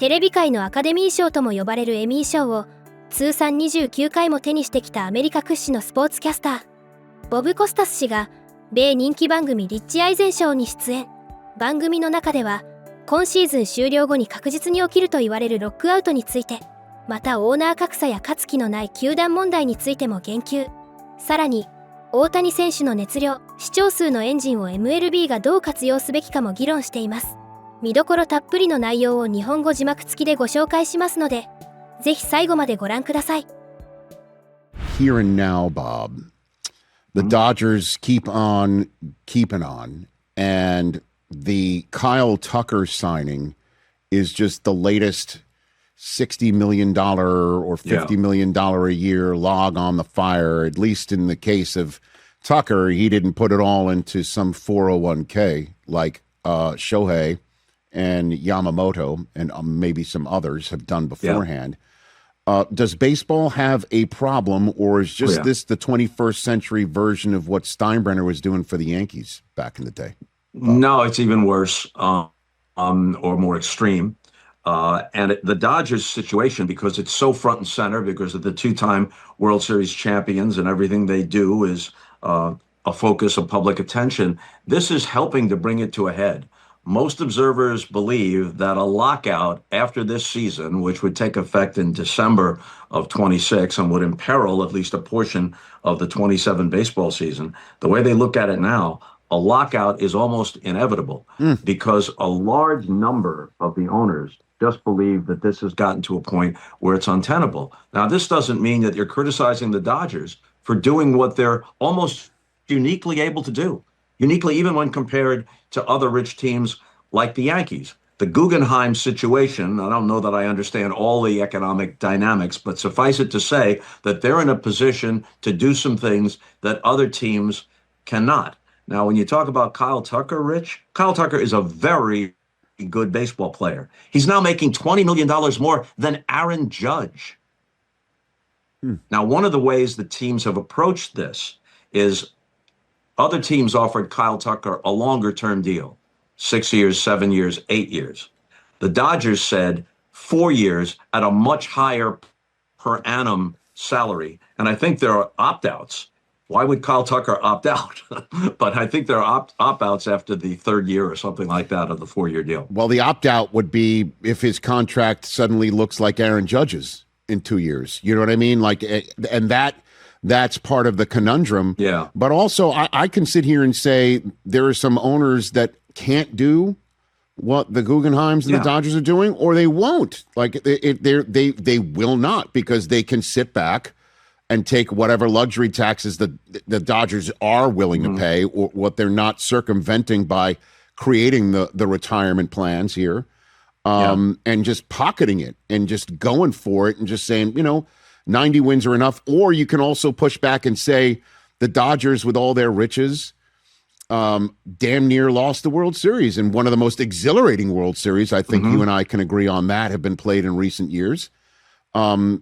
テレビ界のアカデミー賞とも呼ばれるエミー賞を通算29回も手にしてきたアメリカ屈指のスポーツキャスターボブ・コスタス氏が米人気番組リッチ・アイゼンショーに出演。番組の中では今シーズン終了後に確実に起きると言われるロックアウトについて、またオーナー格差や勝つ気のない球団問題についても言及。さらに大谷選手の熱量、視聴数のエンジンを MLB がどう活用すべきかも議論しています。見どころたっぷりの内容を日本語字幕付きでご紹介しますので、ぜひ最後までご覧ください。 Here and now, Bob. The Dodgers keep on keeping on, and the Kyle Tucker signing is just the latest $60 million or $50 million a year log on the fire. At least in the case of Tucker, he didn't put it all into some 401k like Shohei and Yamamoto and maybe some others have done beforehand. Does baseball have a problem, or is just this the 21st century version of what Steinbrenner was doing for the Yankees back in the day? No, it's even worse, or more extreme. And the Dodgers situation, because it's so front and center, because of the two-time World Series champions and everything they do is a focus of public attention, this is helping to bring it to a head. Most observers believe that a lockout after this season, which would take effect in December of 26 and would imperil at least a portion of the 27 baseball season, the way they look at it now, a lockout is almost inevitable because a large number of the owners just believe that this has gotten to a point where it's untenable. Now, this doesn't mean that you're criticizing the Dodgers for doing what they're almost uniquely able to do. Uniquely, even when compared to other rich teams like the Yankees. The Guggenheim situation, I don't know that I understand all the economic dynamics, but suffice it to say that they're in a position to do some things that other teams cannot. Now, when you talk about Kyle Tucker, Rich, Kyle Tucker is a very good baseball player. He's now making $20 million more than Aaron Judge. Now, one of the ways the teams have approached this is other teams offered Kyle Tucker a longer-term deal, 6 years, 7 years, 8 years. The Dodgers said 4 years at a much higher per annum salary. And I think there are opt-outs. Why would Kyle Tucker opt out? But I think there are opt-outs after the third year or something like that of the 4-year deal. Well, the opt-out would be if his contract suddenly looks like Aaron Judge's in 2 years. You know what I mean? Like, and that's part of the conundrum. Yeah. But also, I can sit here and say there are some owners that can't do what the Guggenheims and the Dodgers are doing, or they won't. Like, they will not, because they can sit back and take whatever luxury taxes the Dodgers are willing to pay, or what they're not circumventing by creating the retirement plans here, and just pocketing it and just going for it and just saying, 90 wins are enough. Or you can also push back and say the Dodgers, with all their riches, damn near lost the World Series, and one of the most exhilarating World Series, I think you and I can agree on that, have been played in recent years. Where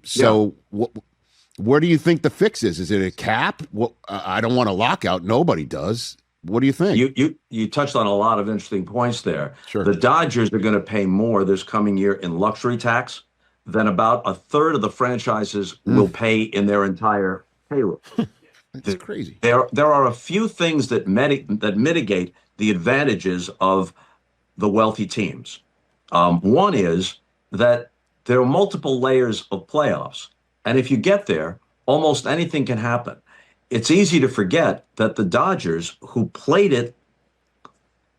do you think the fix is? Is it a cap? I don't want a lockout. Nobody does. What do you think? You touched on a lot of interesting points there. Sure. The Dodgers are going to pay more this coming year in luxury tax than about a third of the franchises will pay in their entire payroll. That's crazy. There are a few things that mitigate the advantages of the wealthy teams. One is that there are multiple layers of playoffs. And if you get there, almost anything can happen. It's easy to forget that the Dodgers, who played it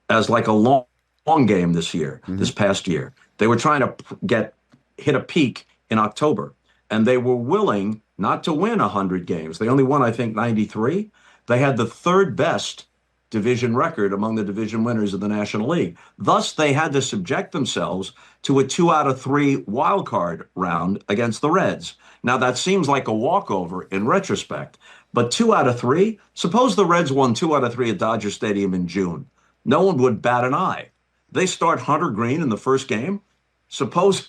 as like a long game this year, this past year, they were trying to hit a peak in October, and they were willing not to win 100 games. They only won, I think, 93. They had the third best division record among the division winners of the National League. Thus, they had to subject themselves to a 2 out of 3 wild card round against the Reds. Now, that seems like a walkover in retrospect, but 2 out of 3, suppose the Reds won 2 out of 3 at Dodger Stadium in June. No one would bat an eye. They start Hunter Green in the first game. Suppose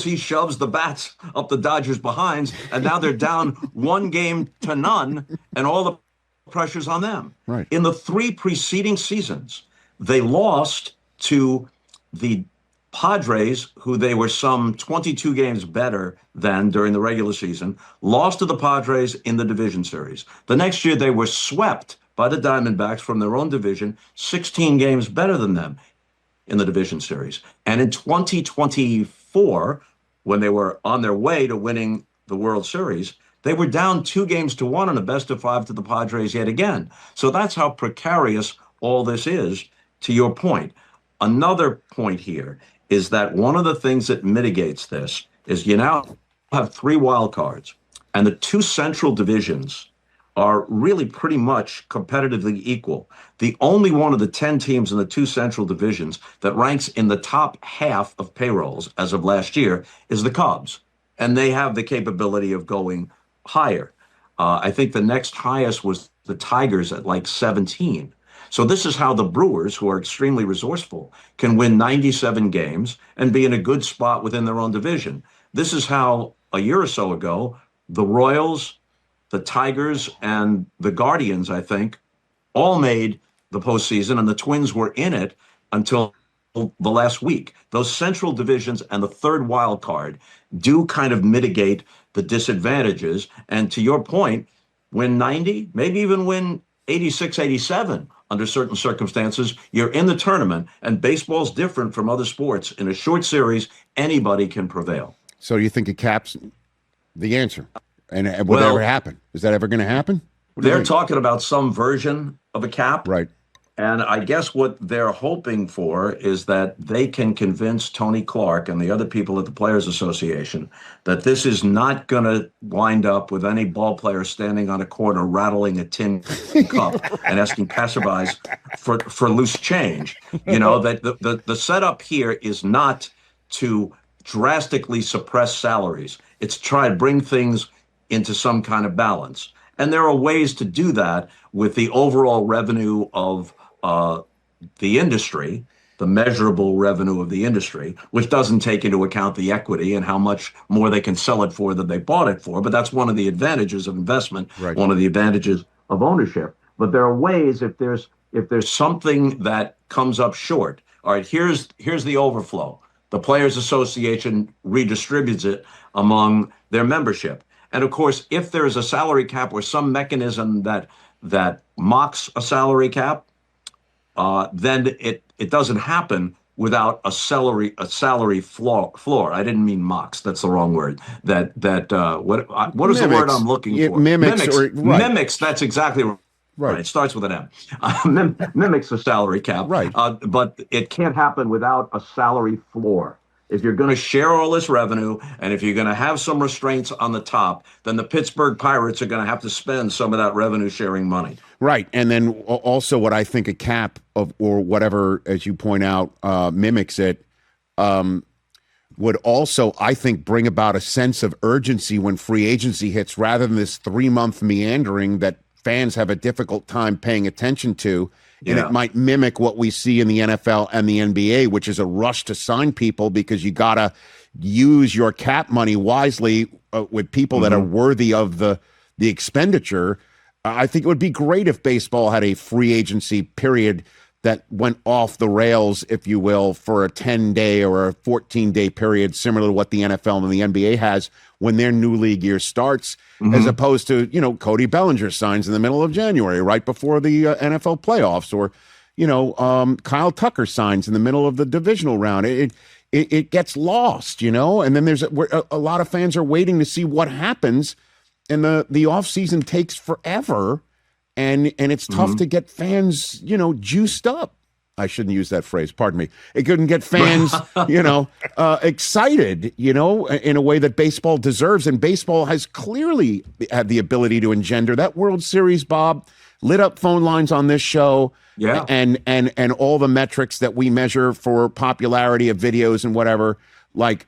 he shoves the bats up the Dodgers' behinds, and now they're down 1-0 and all the pressure's on them. Right. In the 3 preceding seasons, they lost to the Padres, who they were some 22 games better than during the regular season, lost to the Padres in the division series. The next year, they were swept by the Diamondbacks from their own division, 16 games better than them in the division series. And in 2024, when they were on their way to winning the World Series, they were down 2-1 in a best-of-5 to the Padres yet again. So that's how precarious all this is, to your point. Another point here is that one of the things that mitigates this is you now have 3 wild cards, and the 2 central divisions are really pretty much competitively equal. The only one of the 10 teams in the 2 central divisions that ranks in the top half of payrolls as of last year is the Cubs, and they have the capability of going higher. I think the next highest was the Tigers at like 17. So this is how the Brewers, who are extremely resourceful, can win 97 games and be in a good spot within their own division. This is how a year or so ago, the Royals, the Tigers, and the Guardians, I think, all made the postseason, and the Twins were in it until the last week. Those central divisions and the third wild card do kind of mitigate the disadvantages. And to your point, win 90, maybe even win 86, 87 under certain circumstances. You're in the tournament, and baseball's different from other sports. In a short series, anybody can prevail. So you think a cap's the answer? And will that ever happen? Is that ever going to happen? They're talking about some version of a cap. Right. And I guess what they're hoping for is that they can convince Tony Clark and the other people at the Players Association that this is not going to wind up with any ball player standing on a corner rattling a tin cup and asking passerbys for loose change. You know, that the setup here is not to drastically suppress salaries. It's to try to bring things into some kind of balance. And there are ways to do that with the overall revenue of the industry, the measurable revenue of the industry, which doesn't take into account the equity and how much more they can sell it for than they bought it for. But that's one of the advantages of investment, right. One of the advantages of ownership. But there are ways, if there's something that comes up short, all right, here's the overflow. The Players Association redistributes it among their membership. And of course, if there's a salary cap or some mechanism that mocks a salary cap, then it doesn't happen without a salary floor. I didn't mean mocks. That's the wrong word. What is the word I'm looking for? Mimics. Right. Mimics. That's exactly right. Right. It starts with an M. Mimics a salary cap. Right. But it can't happen without a salary floor. If you're going to share all this revenue, and if you're going to have some restraints on the top, then the Pittsburgh Pirates are going to have to spend some of that revenue sharing money. Right. And then also what I think a cap of, or whatever, as you point out, mimics it, would also, I think, bring about a sense of urgency when free agency hits, rather than this 3-month meandering that fans have a difficult time paying attention to. And it might mimic what we see in the NFL and the NBA, which is a rush to sign people because you got to use your cap money wisely with people that are worthy of the expenditure. I think it would be great if baseball had a free agency period that went off the rails, if you will, for a 10-day or a 14-day period, similar to what the NFL and the NBA has when their new league year starts, as opposed to, Cody Bellinger signs in the middle of January, right before the NFL playoffs, or, Kyle Tucker signs in the middle of the divisional round. It gets lost, and then there's a lot of fans are waiting to see what happens, and the offseason takes forever. And it's tough to get fans, juiced up. I shouldn't use that phrase. Pardon me. It couldn't get fans, excited, in a way that baseball deserves. And baseball has clearly had the ability to engender that World Series, Bob, lit up phone lines on this show. Yeah. And all the metrics that we measure for popularity of videos and whatever, like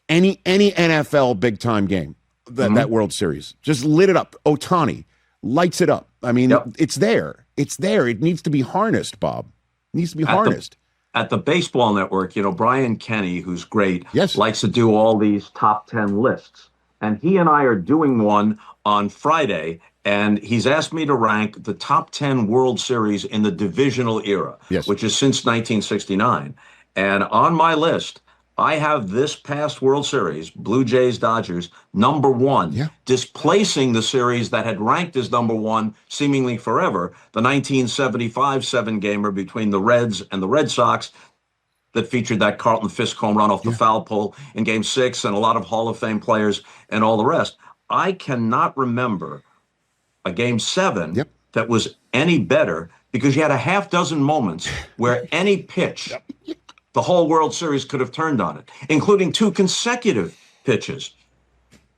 any NFL big time game, that World Series just lit it up. Ohtani lights it up. I mean, It's there. It's there. It needs to be harnessed, Bob. It needs to be harnessed. At the Baseball Network, Brian Kenny, who's great, yes, likes to do all these top 10 lists. And he and I are doing one on Friday, and he's asked me to rank the top 10 World Series in the divisional era, yes, which is since 1969. And on my list, I have this past World Series, Blue Jays Dodgers, number one, displacing the series that had ranked as number one seemingly forever, the 1975 seven-gamer between the Reds and the Red Sox that featured that Carlton Fisk home run off the foul pole in Game 6 and a lot of Hall of Fame players and all the rest. I cannot remember a Game 7 that was any better because you had a half dozen moments where any pitch the whole World Series could have turned on it, including 2 consecutive pitches.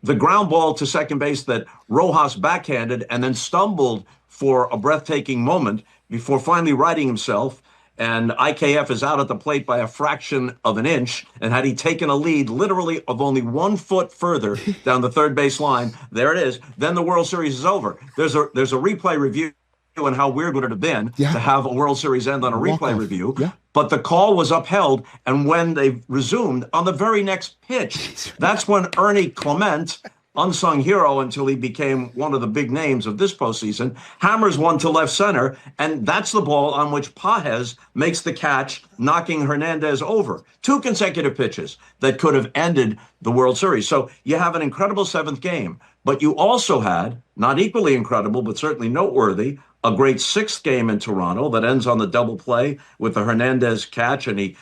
The ground ball to second base that Rojas backhanded and then stumbled for a breathtaking moment before finally righting himself. And IKF is out at the plate by a fraction of an inch. And had he taken a lead literally of only 1 foot further down the third base line, there it is, then the World Series is over. There's a replay review. And how weird would it have been to have a World Series end on a replay review? But the call was upheld, and when they resumed on the very next pitch, that's when Ernie Clement, unsung hero until he became one of the big names of this postseason, hammers one to left center, and that's the ball on which Pages makes the catch, knocking Hernandez over. 2 consecutive pitches that could have ended the World Series. So you have an incredible 7th game, but you also had, not equally incredible, but certainly noteworthy, a great 6th game in Toronto that ends on the double play with the Hernandez catch, and he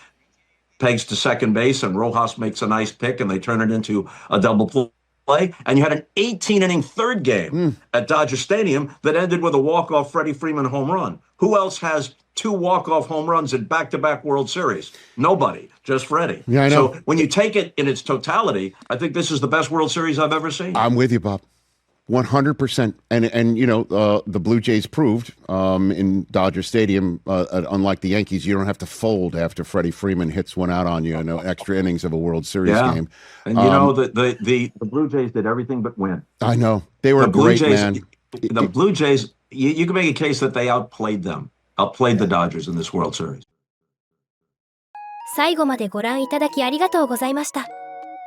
pegs to second base, and Rojas makes a nice pick, and they turn it into a double play. And you had an 18-inning 3rd game at Dodger Stadium that ended with a walk-off Freddie Freeman home run. Who else has 2 walk-off home runs in back-to-back World Series? Nobody, just Freddie. Yeah, I know. So when you take it in its totality, I think this is the best World Series I've ever seen. I'm with you, Bob. 100%. And you know, the Blue Jays proved in Dodger Stadium, unlike the Yankees, you don't have to fold after Freddie Freeman hits one out on you in extra innings of a World Series game. And you know, the Blue Jays did everything but win. I know. They were great, man. The Blue Jays, you can make a case that they outplayed the Dodgers in this World Series. 最後までご覧いただきありがとうございました。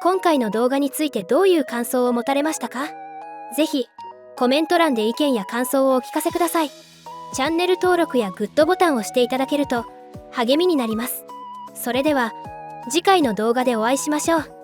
今回の動画についてどういう感想を持たれましたか？ぜひコメント欄で意見や感想をお聞かせください。チャンネル登録やグッドボタンを押していただけると励みになります。それでは次回の動画でお会いしましょう。